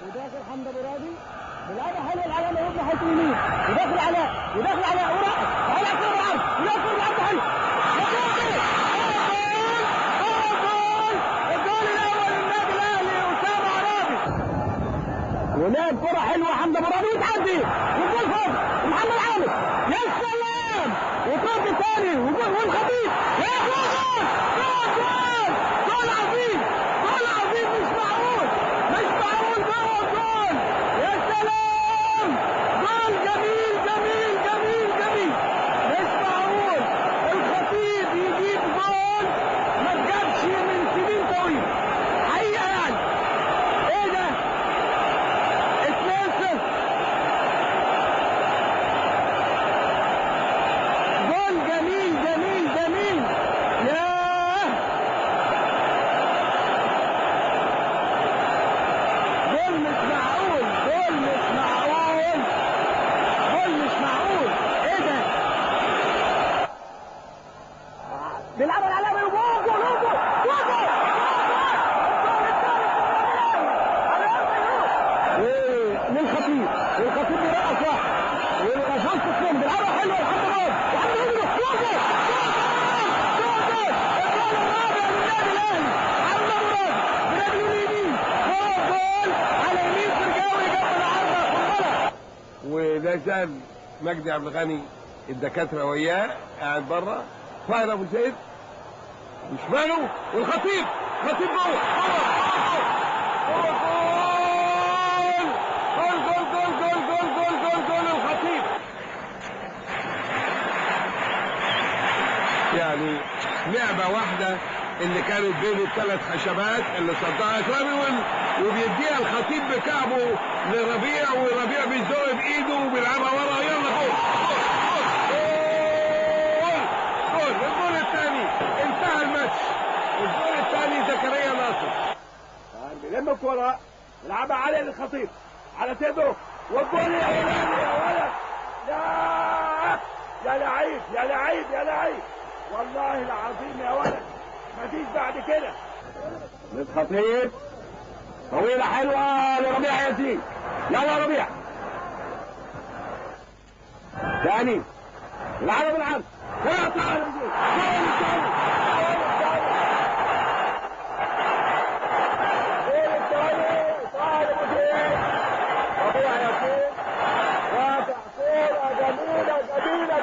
وداخل حمد ابو راضي بيلعبها حلوه العلامه يبنى حيث اليمين وداخل علاء ورقص وهيلعب كره بالعرض وداخل بيلعبها حلو الجول الاول للنادي الاهلي اسامه عرابي ولعب كره حلوه حمد ابو راضي وتعدي والجول فاضي محمد عامر يا سلام وطرد ثاني والخطيب يا جول عظيم مش معقول جول يا سلام جول جميل مش معقول الخطيب يجيب جول ما اتجابش من سنين طويل حقيقة يعني ايه ده 2-0 جول جميل ياه جول مش معقول ايه ده بيلعبوا العلامه وجول للخطيب بيرقص واحد والاشخاص اثنين بيلعبوا حلوه لحد الرابع الجول الرابع للنادي الاهلي عبد الله برجله اليمين جول على يمين فرجاوي جنب العارضه قنبله وده ساب مجدي عبد الغني الدكاتره وياه قاعد بره طاهر ابو زيد وشماله والخطيب جوه جول الخطيب يعني لعبه واحده اللي كانت بين الثلاث خشبات اللي صدها اكرامي وبيديها الخطيب بكعبه لربيع وربيع بيزق بايده وبيلعبها ورا يلا جول الجول الثاني انتهى الماتش الجول الثاني زكريا ناصر بيلم الكرة يلعبها علي للخطيب على صدره والجول الاولاني يا ولد يا لعيب والله العظيم يا ولد مفيش بعد كده للخطيب طويلة حلوة لربيع ياسين يلا يا ربيع ثاني يلعبها بالعرض طاهر ابو زيد ربيع ياسين رافع كورة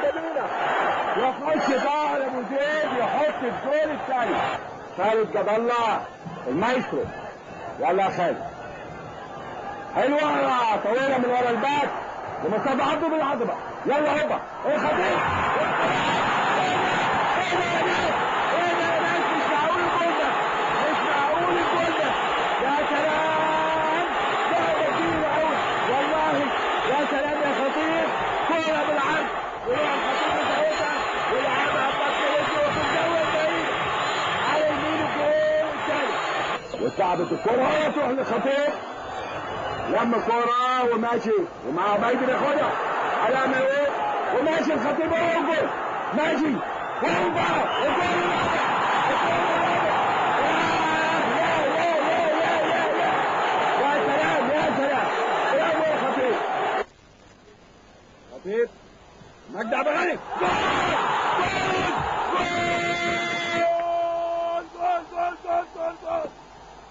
جميلة يخش طاهر ابو زيد يحط الجول الثاني خالد جاب الله المايسترو يلا يا خالد حلوه طويله من ورا الباك ومصطفى عبده بالعضبه يلا هوبا الخطيب مش معقول الجول ده يا سلام ده كتير قوي والله يا سلام يا خطيب كوره بالعرض ويروح الخطيب يسويها ويلعبها ببطن رجله في الجو البعيد على يمين الجول الثاني واتلعبت الكوره تروح للخطيب لم كوره وماشي ومع بايدي بياخدها على ايه وماشي الخطيب هو الجول ماشي هوبا الجول يا سلام يا خطيب مجدي عبد الغني جول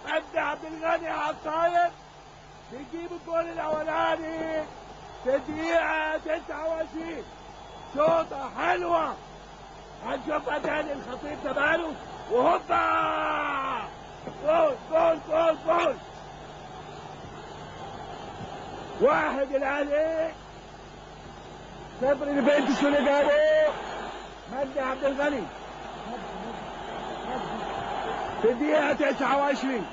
مجدي عبد الغني على الطاير بيجيب الجول الاولاني في الدقيقة 29 شوطة حلوة هنشوفها تاني الخطيب تباله وهوبا جول واحد الاهلي صفر لبنتش اللي جابه مجدي عبد الغني في الدقيقة 29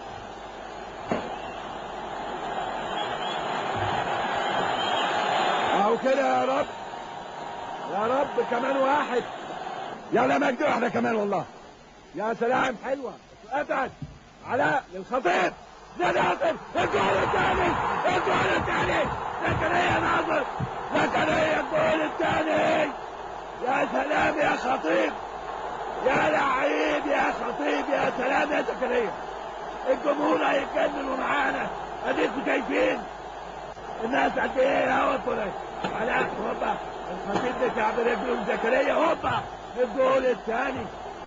اهو كده يا رب كمان واحد يلا مجدي واحدة كمان والله يا سلام حلوة ابعد علاء للخطيب ده ناصر الجول الثاني زكريا ناصر الجول الثاني يا سلام يا خطيب يا لعيب يا خطيب يا سلام يا زكريا الجمهور هيتجننوا معانا اديكوا شايفين الناس قد ايه اهو طلع على هوبا الخطيب ده شعب رجله وزكريا هوبا الجول الثاني